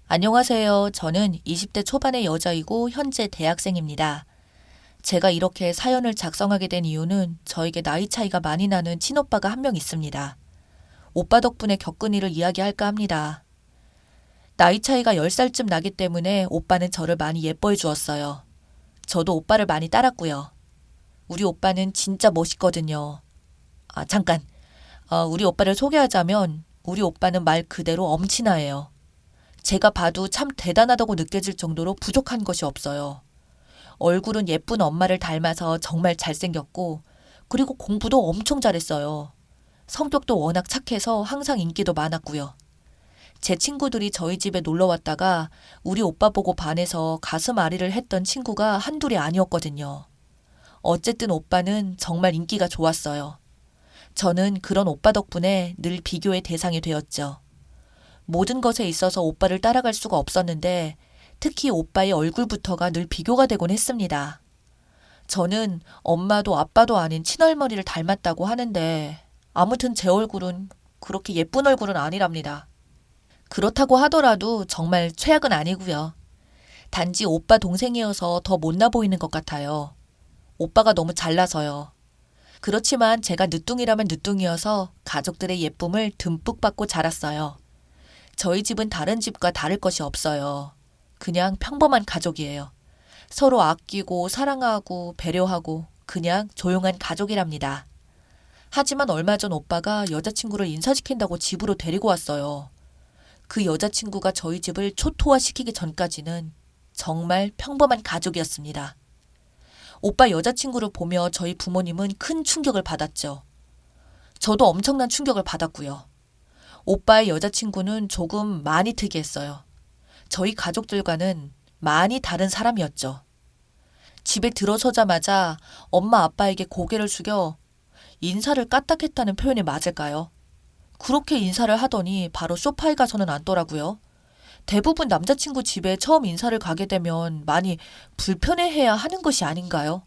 안녕하세요. 저는 20대 초반의 여자이고 현재 대학생입니다. 제가 이렇게 사연을 작성하게 된 이유는 저에게 나이 차이가 많이 나는 친오빠가 한 명 있습니다. 오빠 덕분에 겪은 일을 이야기할까 합니다. 나이 차이가 10살쯤 나기 때문에 오빠는 저를 많이 예뻐해 주었어요. 저도 오빠를 많이 따랐고요. 우리 오빠는 진짜 멋있거든요. 잠깐. 우리 오빠를 소개하자면 우리 오빠는 말 그대로 엄친아예요. 제가 봐도 참 대단하다고 느껴질 정도로 부족한 것이 없어요. 얼굴은 예쁜 엄마를 닮아서 정말 잘생겼고, 그리고 공부도 엄청 잘했어요. 성격도 워낙 착해서 항상 인기도 많았고요. 제 친구들이 저희 집에 놀러 왔다가 우리 오빠 보고 반해서 가슴 아리를 했던 친구가 한둘이 아니었거든요. 어쨌든 오빠는 정말 인기가 좋았어요. 저는 그런 오빠 덕분에 늘 비교의 대상이 되었죠. 모든 것에 있어서 오빠를 따라갈 수가 없었는데 특히 오빠의 얼굴부터가 늘 비교가 되곤 했습니다. 저는 엄마도 아빠도 아닌 친할머니를 닮았다고 하는데 아무튼 제 얼굴은 그렇게 예쁜 얼굴은 아니랍니다. 그렇다고 하더라도 정말 최악은 아니고요. 단지 오빠 동생이어서 더 못나 보이는 것 같아요. 오빠가 너무 잘나서요. 그렇지만 제가 늦둥이라면 늦둥이어서 가족들의 예쁨을 듬뿍 받고 자랐어요. 저희 집은 다른 집과 다를 것이 없어요. 그냥 평범한 가족이에요. 서로 아끼고 사랑하고 배려하고 그냥 조용한 가족이랍니다. 하지만 얼마 전 오빠가 여자친구를 인사시킨다고 집으로 데리고 왔어요. 그 여자친구가 저희 집을 초토화시키기 전까지는 정말 평범한 가족이었습니다. 오빠 여자친구를 보며 저희 부모님은 큰 충격을 받았죠. 저도 엄청난 충격을 받았고요. 오빠의 여자친구는 조금 많이 특이했어요. 저희 가족들과는 많이 다른 사람이었죠. 집에 들어서자마자 엄마 아빠에게 고개를 숙여 인사를 까딱했다는 표현이 맞을까요? 그렇게 인사를 하더니 바로 소파에 가서는 앉더라고요. 대부분 남자친구 집에 처음 인사를 가게 되면 많이 불편해해야 하는 것이 아닌가요?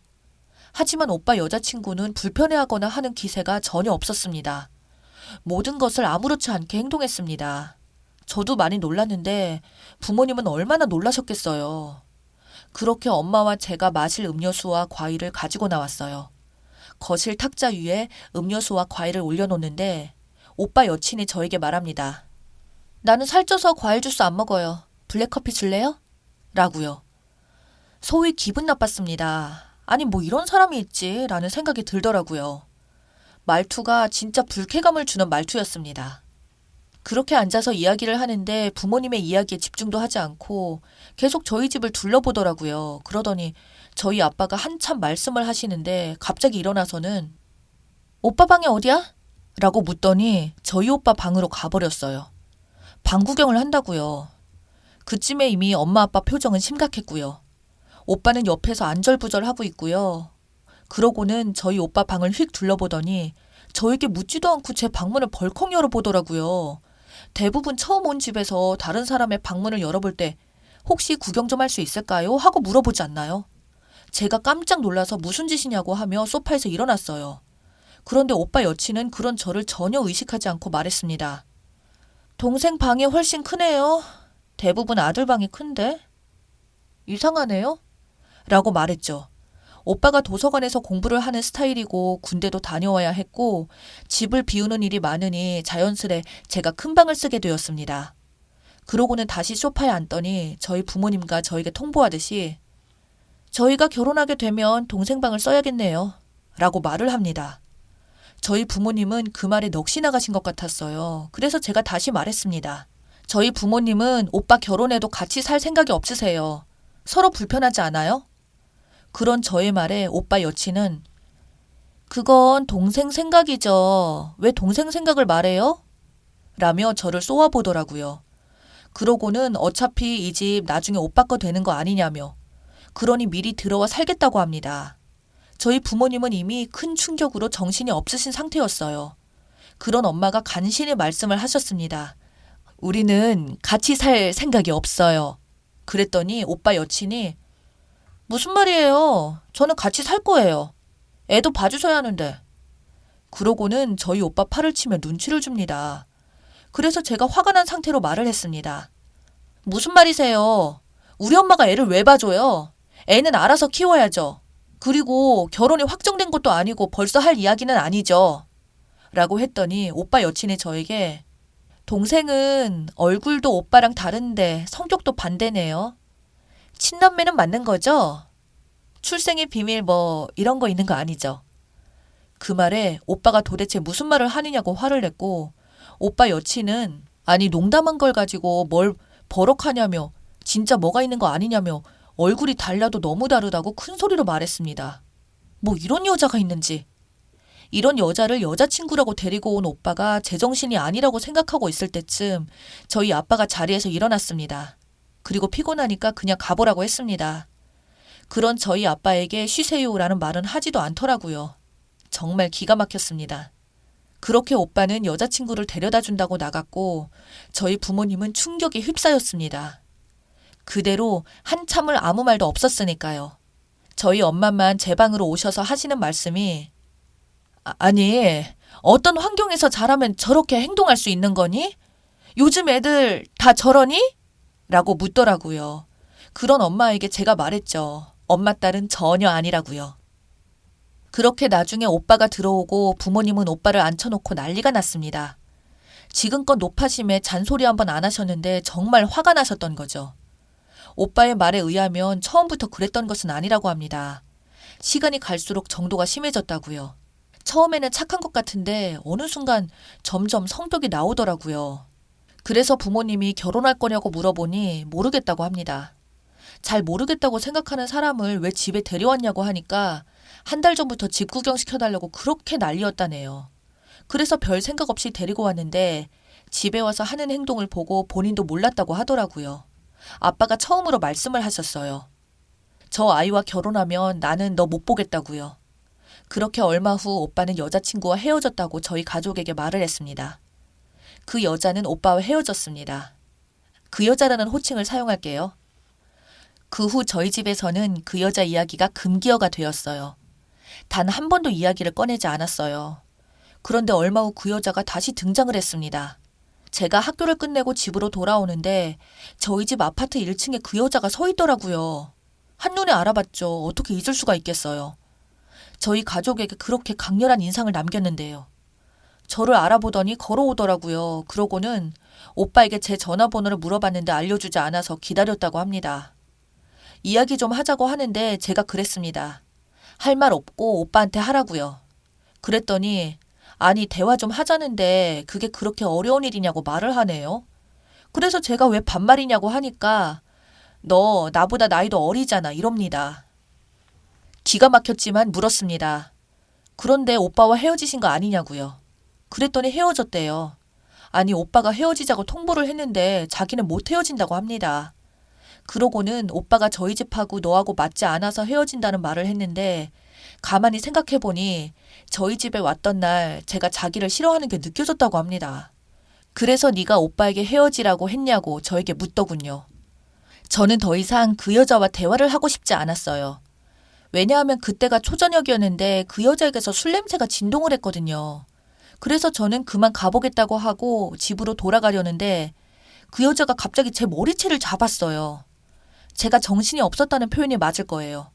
하지만 오빠 여자친구는 불편해하거나 하는 기세가 전혀 없었습니다. 모든 것을 아무렇지 않게 행동했습니다. 저도 많이 놀랐는데 부모님은 얼마나 놀라셨겠어요. 그렇게 엄마와 제가 마실 음료수와 과일을 가지고 나왔어요. 거실 탁자 위에 음료수와 과일을 올려놓는데 오빠 여친이 저에게 말합니다. 나는 살쪄서 과일 주스 안 먹어요. 블랙커피 줄래요? 라고요. 소위 기분 나빴습니다. 아니 뭐 이런 사람이 있지 라는 생각이 들더라고요. 말투가 진짜 불쾌감을 주는 말투였습니다. 그렇게 앉아서 이야기를 하는데 부모님의 이야기에 집중도 하지 않고 계속 저희 집을 둘러보더라고요. 그러더니 저희 아빠가 한참 말씀을 하시는데 갑자기 일어나서는 오빠 방이 어디야? 라고 묻더니 저희 오빠 방으로 가버렸어요. 방 구경을 한다고요. 그쯤에 이미 엄마 아빠 표정은 심각했고요. 오빠는 옆에서 안절부절하고 있고요. 그러고는 저희 오빠 방을 휙 둘러보더니 저에게 묻지도 않고 제 방문을 벌컥 열어보더라고요. 대부분 처음 온 집에서 다른 사람의 방문을 열어볼 때 혹시 구경 좀 할 수 있을까요? 하고 물어보지 않나요? 제가 깜짝 놀라서 무슨 짓이냐고 하며 소파에서 일어났어요. 그런데 오빠 여친은 그런 저를 전혀 의식하지 않고 말했습니다. 동생 방이 훨씬 크네요. 대부분 아들 방이 큰데? 이상하네요? 라고 말했죠. 오빠가 도서관에서 공부를 하는 스타일이고 군대도 다녀와야 했고 집을 비우는 일이 많으니 자연스레 제가 큰 방을 쓰게 되었습니다. 그러고는 다시 소파에 앉더니 저희 부모님과 저에게 통보하듯이 저희가 결혼하게 되면 동생 방을 써야겠네요. 라고 말을 합니다. 저희 부모님은 그 말에 넋이 나가신 것 같았어요. 그래서 제가 다시 말했습니다. 저희 부모님은 오빠 결혼해도 같이 살 생각이 없으세요. 서로 불편하지 않아요? 그런 저의 말에 오빠 여친은 그건 동생 생각이죠. 왜 동생 생각을 말해요? 라며 저를 쏘아보더라고요. 그러고는 어차피 이 집 나중에 오빠 거 되는 거 아니냐며 그러니 미리 들어와 살겠다고 합니다. 저희 부모님은 이미 큰 충격으로 정신이 없으신 상태였어요. 그런 엄마가 간신히 말씀을 하셨습니다. 우리는 같이 살 생각이 없어요. 그랬더니 오빠 여친이 무슨 말이에요? 저는 같이 살 거예요. 애도 봐주셔야 하는데. 그러고는 저희 오빠 팔을 치며 눈치를 줍니다. 그래서 제가 화가 난 상태로 말을 했습니다. 무슨 말이세요? 우리 엄마가 애를 왜 봐줘요? 애는 알아서 키워야죠. 그리고 결혼이 확정된 것도 아니고 벌써 할 이야기는 아니죠. 라고 했더니 오빠 여친이 저에게 동생은 얼굴도 오빠랑 다른데 성격도 반대네요. 친남매는 맞는 거죠? 출생의 비밀 뭐 이런 거 있는 거 아니죠? 그 말에 오빠가 도대체 무슨 말을 하느냐고 화를 냈고 오빠 여친은 아니 농담한 걸 가지고 뭘 버럭하냐며 진짜 뭐가 있는 거 아니냐며 얼굴이 달라도 너무 다르다고 큰 소리로 말했습니다. 뭐 이런 여자가 있는지. 이런 여자를 여자친구라고 데리고 온 오빠가 제정신이 아니라고 생각하고 있을 때쯤 저희 아빠가 자리에서 일어났습니다. 그리고 피곤하니까 그냥 가보라고 했습니다. 그런 저희 아빠에게 쉬세요라는 말은 하지도 않더라고요. 정말 기가 막혔습니다. 그렇게 오빠는 여자친구를 데려다 준다고 나갔고 저희 부모님은 충격에 휩싸였습니다. 그대로 한참을 아무 말도 없었으니까요. 저희 엄마만 제 방으로 오셔서 하시는 말씀이 아니, 어떤 환경에서 자라면 저렇게 행동할 수 있는 거니? 요즘 애들 다 저러니? 라고 묻더라고요. 그런 엄마에게 제가 말했죠. 엄마 딸은 전혀 아니라고요. 그렇게 나중에 오빠가 들어오고 부모님은 오빠를 앉혀놓고 난리가 났습니다. 지금껏 노파심에 잔소리 한번 안 하셨는데 정말 화가 나셨던 거죠. 오빠의 말에 의하면 처음부터 그랬던 것은 아니라고 합니다. 시간이 갈수록 정도가 심해졌다고요. 처음에는 착한 것 같은데 어느 순간 점점 성격이 나오더라고요. 그래서 부모님이 결혼할 거냐고 물어보니 모르겠다고 합니다. 잘 모르겠다고 생각하는 사람을 왜 집에 데려왔냐고 하니까 한 달 전부터 집 구경시켜달라고 그렇게 난리였다네요. 그래서 별 생각 없이 데리고 왔는데 집에 와서 하는 행동을 보고 본인도 몰랐다고 하더라고요. 아빠가 처음으로 말씀을 하셨어요. 저 아이와 결혼하면 나는 너 못 보겠다고요. 그렇게 얼마 후 오빠는 여자친구와 헤어졌다고 저희 가족에게 말을 했습니다. 그 여자는 오빠와 헤어졌습니다. 그 여자라는 호칭을 사용할게요. 그 후 저희 집에서는 그 여자 이야기가 금기어가 되었어요. 단 한 번도 이야기를 꺼내지 않았어요. 그런데 얼마 후 그 여자가 다시 등장을 했습니다. 제가 학교를 끝내고 집으로 돌아오는데 저희 집 아파트 1층에 그 여자가 서 있더라고요. 한눈에 알아봤죠. 어떻게 잊을 수가 있겠어요. 저희 가족에게 그렇게 강렬한 인상을 남겼는데요. 저를 알아보더니 걸어오더라고요. 그러고는 오빠에게 제 전화번호를 물어봤는데 알려주지 않아서 기다렸다고 합니다. 이야기 좀 하자고 하는데 제가 그랬습니다. 할 말 없고 오빠한테 하라고요. 그랬더니 아니 대화 좀 하자는데 그게 그렇게 어려운 일이냐고 말을 하네요. 그래서 제가 왜 반말이냐고 하니까 너 나보다 나이도 어리잖아 이럽니다. 기가 막혔지만 물었습니다. 그런데 오빠와 헤어지신 거 아니냐고요. 그랬더니 헤어졌대요. 아니 오빠가 헤어지자고 통보를 했는데 자기는 못 헤어진다고 합니다. 그러고는 오빠가 저희 집하고 너하고 맞지 않아서 헤어진다는 말을 했는데 가만히 생각해보니 저희 집에 왔던 날 제가 자기를 싫어하는 게 느껴졌다고 합니다. 그래서 네가 오빠에게 헤어지라고 했냐고 저에게 묻더군요. 저는 더 이상 그 여자와 대화를 하고 싶지 않았어요. 왜냐하면 그때가 초저녁이었는데 그 여자에게서 술 냄새가 진동을 했거든요. 그래서 저는 그만 가보겠다고 하고 집으로 돌아가려는데 그 여자가 갑자기 제 머리채를 잡았어요. 제가 정신이 없었다는 표현이 맞을 거예요.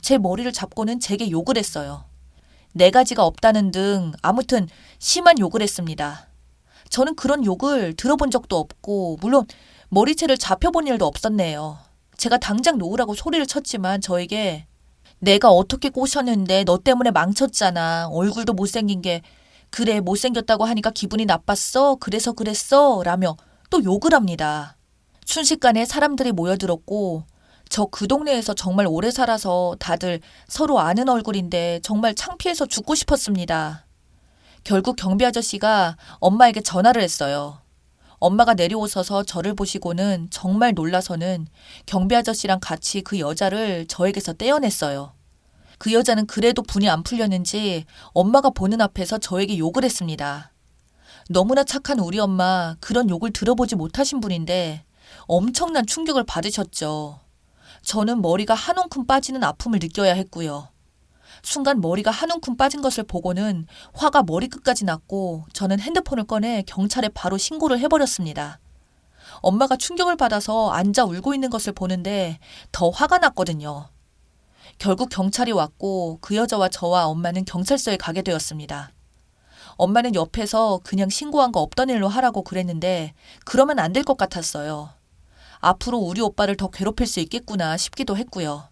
제 머리를 잡고는 제게 욕을 했어요. 네 가지가 없다는 등 아무튼 심한 욕을 했습니다. 저는 그런 욕을 들어본 적도 없고 물론 머리채를 잡혀본 일도 없었네요. 제가 당장 놓으라고 소리를 쳤지만 저에게 내가 어떻게 꼬셨는데 너 때문에 망쳤잖아. 얼굴도 못생긴 게 그래 못생겼다고 하니까 기분이 나빴어. 그래서 그랬어. 라며 또 욕을 합니다. 순식간에 사람들이 모여들었고 저 그 동네에서 정말 오래 살아서 다들 서로 아는 얼굴인데 정말 창피해서 죽고 싶었습니다. 결국 경비 아저씨가 엄마에게 전화를 했어요. 엄마가 내려오셔서 저를 보시고는 정말 놀라서는 경비 아저씨랑 같이 그 여자를 저에게서 떼어냈어요. 그 여자는 그래도 분이 안 풀렸는지 엄마가 보는 앞에서 저에게 욕을 했습니다. 너무나 착한 우리 엄마 그런 욕을 들어보지 못하신 분인데 엄청난 충격을 받으셨죠. 저는 머리가 한 움큼 빠지는 아픔을 느껴야 했고요. 순간 머리가 한 움큼 빠진 것을 보고는 화가 머리끝까지 났고 저는 핸드폰을 꺼내 경찰에 바로 신고를 해버렸습니다. 엄마가 충격을 받아서 앉아 울고 있는 것을 보는데 더 화가 났거든요. 결국 경찰이 왔고 그 여자와 저와 엄마는 경찰서에 가게 되었습니다. 엄마는 옆에서 그냥 신고한 거 없던 일로 하라고 그랬는데 그러면 안 될 것 같았어요. 앞으로 우리 오빠를 더 괴롭힐 수 있겠구나 싶기도 했고요.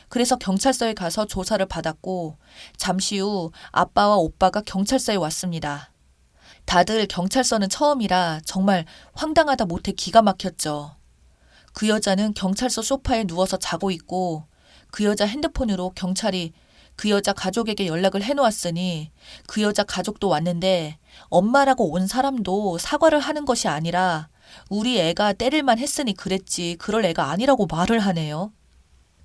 그래서 경찰서에 가서 조사를 받았고 잠시 후 아빠와 오빠가 경찰서에 왔습니다. 다들 경찰서는 처음이라 정말 황당하다 못해 기가 막혔죠. 그 여자는 경찰서 소파에 누워서 자고 있고 그 여자 핸드폰으로 경찰이 그 여자 가족에게 연락을 해놓았으니 그 여자 가족도 왔는데 엄마라고 온 사람도 사과를 하는 것이 아니라 우리 애가 때릴만 했으니 그랬지 그럴 애가 아니라고 말을 하네요.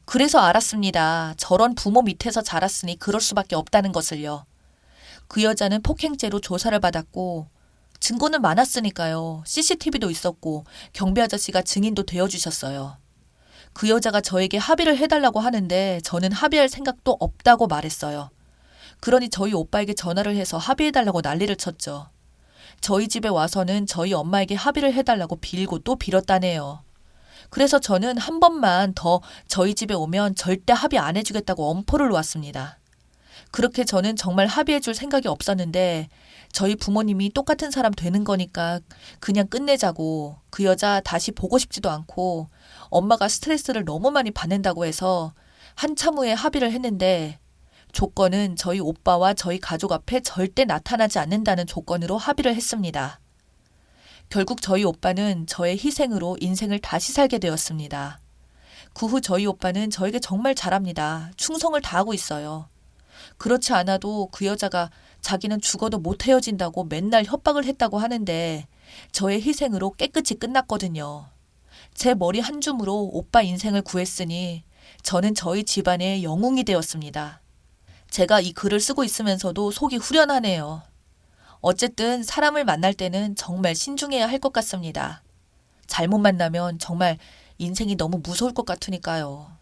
그래서 알았습니다. 저런 부모 밑에서 자랐으니 그럴 수밖에 없다는 것을요. 그 여자는 폭행죄로 조사를 받았고 증거는 많았으니까요. CCTV도 있었고 경비 아저씨가 증인도 되어주셨어요. 그 여자가 저에게 합의를 해달라고 하는데 저는 합의할 생각도 없다고 말했어요. 그러니 저희 오빠에게 전화를 해서 합의해달라고 난리를 쳤죠. 저희 집에 와서는 저희 엄마에게 합의를 해달라고 빌고 또 빌었다네요. 그래서 저는 한 번만 더 저희 집에 오면 절대 합의 안 해주겠다고 엄포를 놓았습니다. 그렇게 저는 정말 합의해줄 생각이 없었는데 저희 부모님이 똑같은 사람 되는 거니까 그냥 끝내자고 그 여자 다시 보고 싶지도 않고 엄마가 스트레스를 너무 많이 받는다고 해서 한참 후에 합의를 했는데 조건은 저희 오빠와 저희 가족 앞에 절대 나타나지 않는다는 조건으로 합의를 했습니다. 결국 저희 오빠는 저의 희생으로 인생을 다시 살게 되었습니다. 그 후 저희 오빠는 저에게 정말 잘합니다. 충성을 다하고 있어요. 그렇지 않아도 그 여자가 자기는 죽어도 못 헤어진다고 맨날 협박을 했다고 하는데 저의 희생으로 깨끗이 끝났거든요. 제 머리 한 줌으로 오빠 인생을 구했으니 저는 저희 집안의 영웅이 되었습니다. 제가 이 글을 쓰고 있으면서도 속이 후련하네요. 어쨌든 사람을 만날 때는 정말 신중해야 할 것 같습니다. 잘못 만나면 정말 인생이 너무 무서울 것 같으니까요.